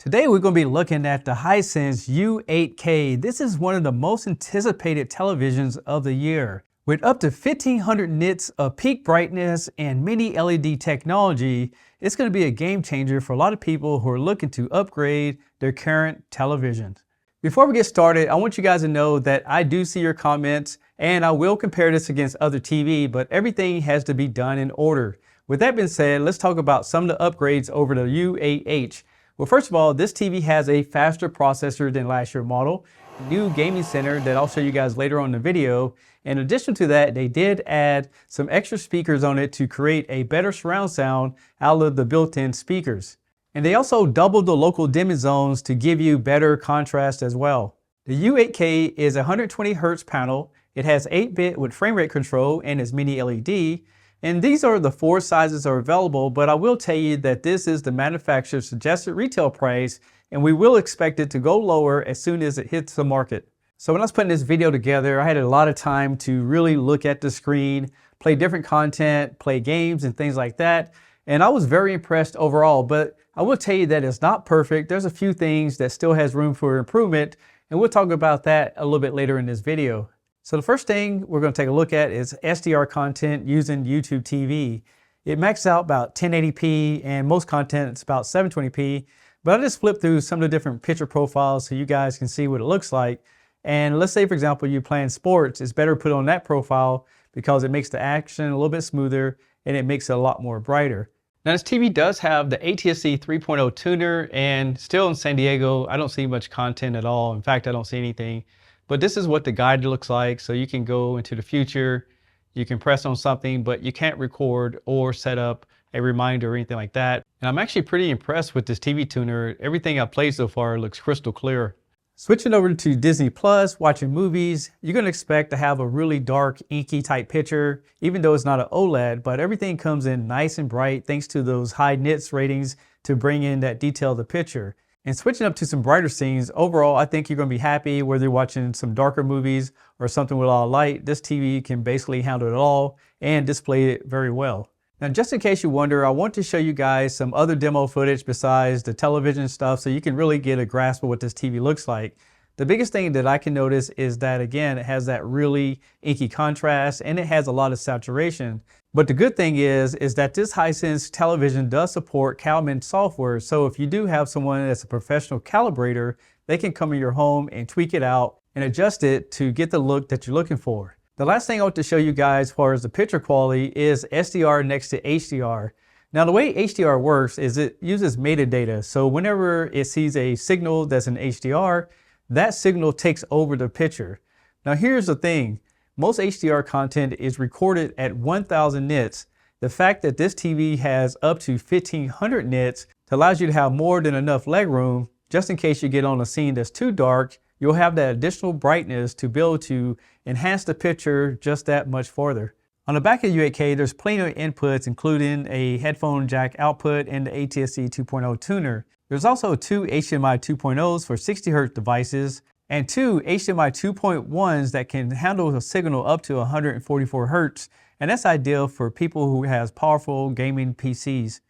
Today we're going to be looking at the Hisense U8K. This is one of the most anticipated televisions of the year. With up to 1500 nits of peak brightness and mini LED technology, it's going to be a game changer for a lot of people who are looking to upgrade their current televisions. Before we get started, I want you guys to know that I do see your comments and I will compare this against other TV, but everything has to be done in order. With that being said, let's talk about some of the upgrades over the U8H. Well, first of all, this TV has a faster processor than last year's model, new gaming center that I'll show you guys later on in the video. In addition to that, they did add some extra speakers on it to create a better surround sound out of the built-in speakers. And they also doubled the local dimming zones to give you better contrast as well. The U8K is a 120 Hz panel. It has 8-bit with frame rate control and is mini LED. And these are the 4 sizes are available, but I will tell you that this is the manufacturer's suggested retail price, and we will expect it to go lower as soon as it hits the market. So when I was putting this video together, I had a lot of time to really look at the screen, play different content, play games and things like that. And I was very impressed overall, but I will tell you that it's not perfect. There's a few things that still has room for improvement, and we'll talk about that a little bit later in this video. So the first thing we're going to take a look at is HDR content using YouTube TV. It maxes out about 1080p and most content is about 720p, but I just flipped through some of the different picture profiles so you guys can see what it looks like. And let's say, for example, you're playing sports, it's better to put on that profile because it makes the action a little bit smoother and it makes it a lot more brighter. Now this TV does have the ATSC 3.0 tuner, and still in San Diego, I don't see much content at all. In fact, I don't see anything. But this is what the guide looks like, so you can go into the future, you can press on something, but you can't record or set up a reminder or anything like that. And I'm actually pretty impressed with this TV tuner. Everything I've played so far looks crystal clear. Switching over to Disney Plus, watching movies, you're going to expect to have a really dark, inky type picture, even though it's not an OLED, but everything comes in nice and bright thanks to those high nits ratings to bring in that detail of the picture. And switching up to some brighter scenes, overall, I think you're going to be happy whether you're watching some darker movies or something with a lot of light. This TV can basically handle it all and display it very well. Now, just in case you wonder, I want to show you guys some other demo footage besides the television stuff so you can really get a grasp of what this TV looks like. The biggest thing that I can notice is that, again, it has that really inky contrast and it has a lot of saturation. But the good thing is that this Hisense television does support CalMan software. So if you do have someone that's a professional calibrator, they can come in your home and tweak it out and adjust it to get the look that you're looking for. The last thing I want to show you guys as far as the picture quality is SDR next to HDR. Now the way HDR works is it uses metadata. So whenever it sees a signal that's in HDR, that signal takes over the picture. Now here's the thing. Most HDR content is recorded at 1000 nits. The fact that this TV has up to 1500 nits allows you to have more than enough leg room just in case you get on a scene that's too dark. You'll have that additional brightness to be able to enhance the picture just that much farther. On the back of the U8K, there's plenty of inputs, including a headphone jack output and the ATSC 2.0 tuner. There's also 2 HDMI 2.0s for 60 Hz devices and 2 HDMI 2.1s that can handle a signal up to 144 Hz. And that's ideal for people who have powerful gaming PCs.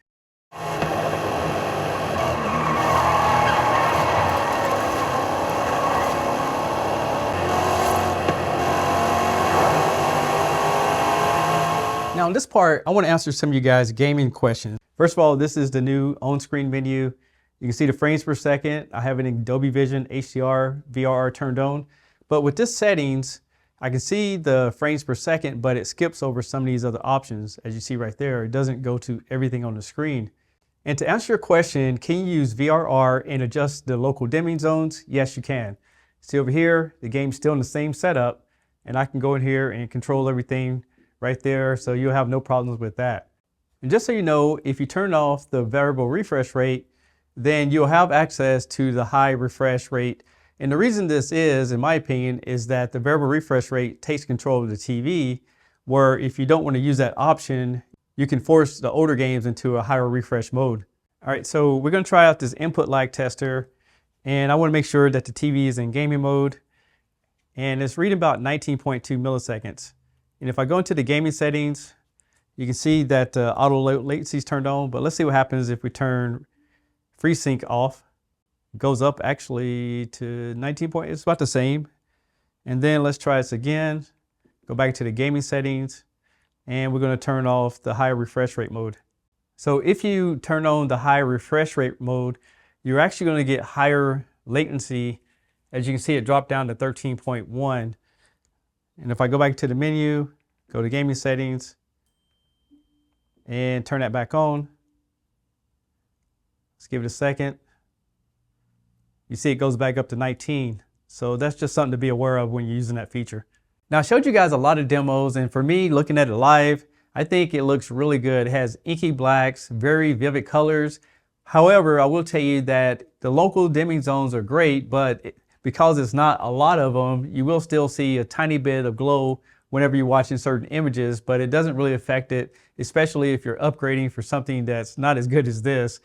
Now in this part, I want to answer some of you guys' gaming questions. First of all, this is the new on-screen menu. You can see the frames per second. I have it in Dolby Vision, HDR, VRR turned on. But with this settings, I can see the frames per second, but it skips over some of these other options. As you see right there, it doesn't go to everything on the screen. And to answer your question, can you use VRR and adjust the local dimming zones? Yes, you can. See over here, the game's still in the same setup, and I can go in here and control everything right there, so you'll have no problems with that. And just so you know, if you turn off the variable refresh rate, then you'll have access to the high refresh rate. And the reason this is, in my opinion, is that the variable refresh rate takes control of the TV, where if you don't want to use that option, you can force the older games into a higher refresh mode. All right, so we're going to try out this input lag tester, and I want to make sure that the TV is in gaming mode, and it's reading about 19.2 milliseconds. And if I go into the gaming settings, you can see that auto latency is turned on, but let's see what happens if we turn FreeSync off. Goes up actually to 19 point, it's about the same. And then let's try this again. Go back to the gaming settings, and we're going to turn off the high refresh rate mode. So if you turn on the high refresh rate mode, you're actually going to get higher latency. As you can see, it dropped down to 13.1. And if I go back to the menu, go to gaming settings, and turn that back on. Let's give it a second. You see it goes back up to 19. So that's just something to be aware of when you're using that feature. Now I showed you guys a lot of demos, and for me, looking at it live, I think it looks really good. It has inky blacks, very vivid colors. However, I will tell you that the local dimming zones are great, but because it's not a lot of them, you will still see a tiny bit of glow whenever you're watching certain images, but it doesn't really affect it, especially if you're upgrading for something that's not as good as this.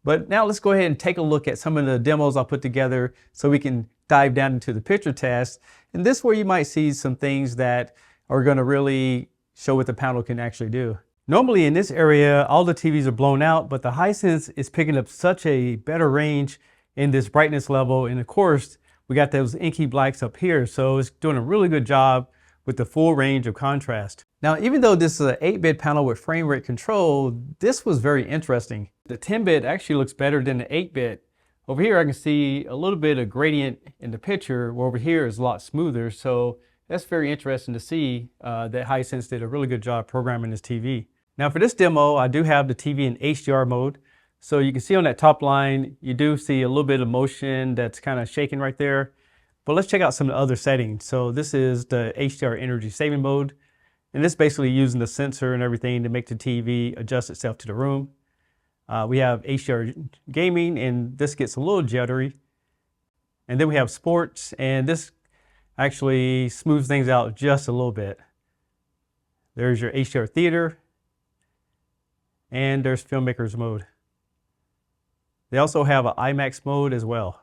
But now let's go ahead and take a look at some of the demos I'll put together so we can dive down into the picture test. And this is where you might see some things that are going to really show what the panel can actually do. Normally in this area, all the TVs are blown out, but the Hisense is picking up such a better range in this brightness level. And of course, we got those inky blacks up here. So it's doing a really good job with the full range of contrast. Now, even though this is an 8-bit panel with frame rate control, this was very interesting. The 10-bit actually looks better than the 8-bit. Over here, I can see a little bit of gradient in the picture, where over here is a lot smoother. So that's very interesting to see that Hisense did a really good job programming this TV. Now for this demo, I do have the TV in HDR mode. So you can see on that top line, you do see a little bit of motion that's kind of shaking right there. But let's check out some of the other settings. So this is the HDR energy saving mode. And this is basically using the sensor and everything to make the TV adjust itself to the room. We have HDR gaming, and this gets a little jittery. And then we have sports, and this actually smooths things out just a little bit. There's your HDR theater, and there's filmmakers mode. They also have an IMAX mode as well.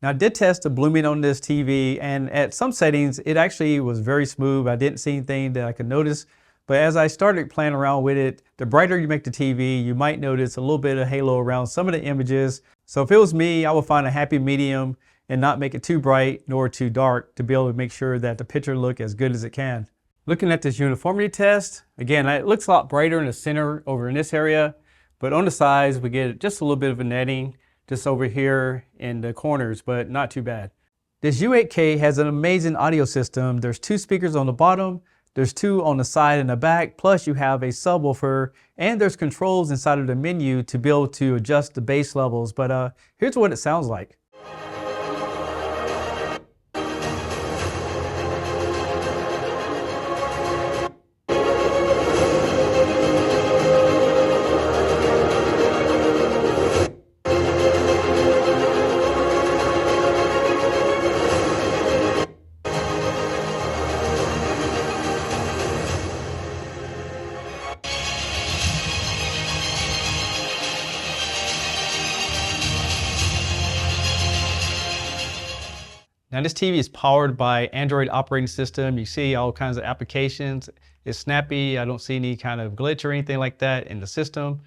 Now I did test the blooming on this TV, and at some settings it actually was very smooth. I didn't see anything that I could notice, but as I started playing around with it, the brighter you make the TV, you might notice a little bit of halo around some of the images. So if it was me, I would find a happy medium and not make it too bright nor too dark to be able to make sure that the picture look as good as it can. Looking at this uniformity test, again, it looks a lot brighter in the center over in this area, but on the sides we get just a little bit of a netting just over here in the corners, but not too bad. This U8K has an amazing audio system. There's 2 speakers on the bottom, there's 2 on the side and the back, plus you have a subwoofer, and there's controls inside of the menu to be able to adjust the bass levels. But here's what it sounds like. Now this TV is powered by Android operating system. You see all kinds of applications. It's snappy. I don't see any kind of glitch or anything like that in the system.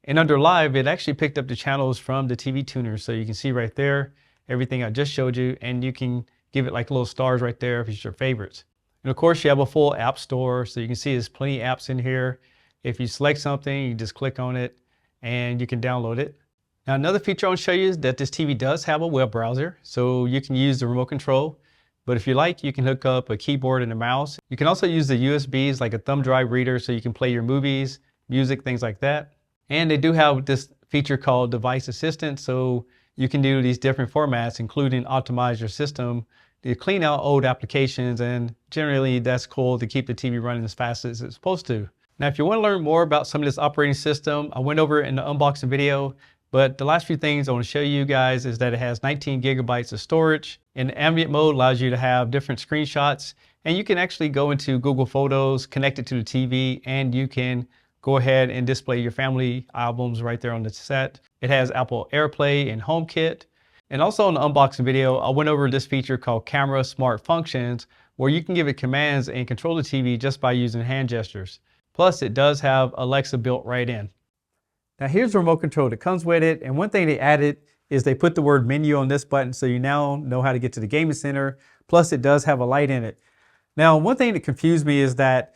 And under live, it actually picked up the channels from the TV tuner. So you can see right there, everything I just showed you, and you can give it like little stars right there if it's your favorites. And of course you have a full app store. So you can see there's plenty of apps in here. If you select something, you just click on it and you can download it. Now another feature I want to show you is that this TV does have a web browser, so you can use the remote control. But if you like, you can hook up a keyboard and a mouse. You can also use the USBs like a thumb drive reader so you can play your movies, music, things like that. And they do have this feature called Device Assistant, so you can do these different formats, including optimize your system to clean out old applications, and generally that's cool to keep the TV running as fast as it's supposed to. Now if you want to learn more about some of this operating system, I went over it in the unboxing video. But the last few things I want to show you guys is that it has 19 gigabytes of storage. In ambient mode allows you to have different screenshots, and you can actually go into Google Photos, connect it to the TV, and you can go ahead and display your family albums right there on the set. It has Apple AirPlay and HomeKit. And also in the unboxing video, I went over this feature called Camera Smart Functions, where you can give it commands and control the TV just by using hand gestures. Plus it does have Alexa built right in. Now here's the remote control that comes with it, and one thing they added is they put the word menu on this button, so you now know how to get to the gaming center. Plus, it does have a light in it. Now, one thing that confused me is that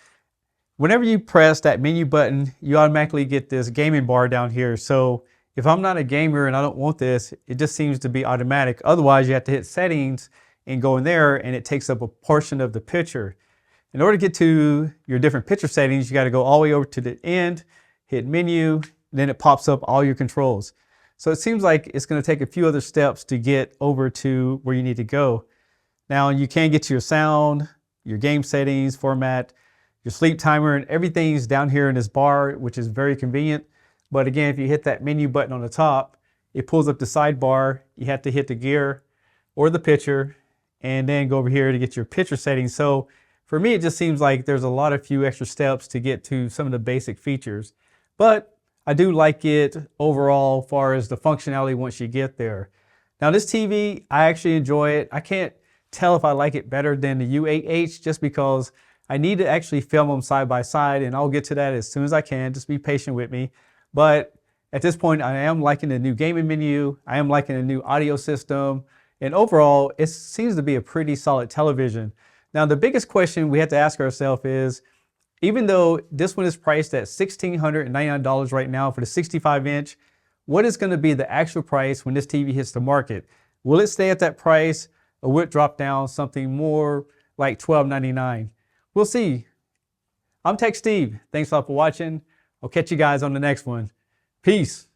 whenever you press that menu button, you automatically get this gaming bar down here. So if I'm not a gamer and I don't want this, it just seems to be automatic. Otherwise, you have to hit settings and go in there, and it takes up a portion of the picture. In order to get to your different picture settings, you got to go all the way over to the end, hit menu, then it pops up all your controls. So it seems like it's going to take a few other steps to get over to where you need to go. Now you can get to your sound, your game settings, format, your sleep timer, and everything's down here in this bar, which is very convenient. But again, if you hit that menu button on the top, it pulls up the sidebar. You have to hit the gear or the picture and then go over here to get your picture settings. So for me, it just seems like there's a few extra steps to get to some of the basic features. But I do like it overall as far as the functionality once you get there. Now this TV, I actually enjoy it. I can't tell if I like it better than the U8H just because I need to actually film them side by side, and I'll get to that as soon as I can. Just be patient with me. But at this point, I am liking the new gaming menu. I am liking the new audio system. And overall, it seems to be a pretty solid television. Now, the biggest question we have to ask ourselves is, even though this one is priced at $1,699 right now for the 65-inch, what is going to be the actual price when this TV hits the market? Will it stay at that price, or will it drop down something more like $1,299? We'll see. I'm Tech Steve. Thanks a lot for watching. I'll catch you guys on the next one. Peace.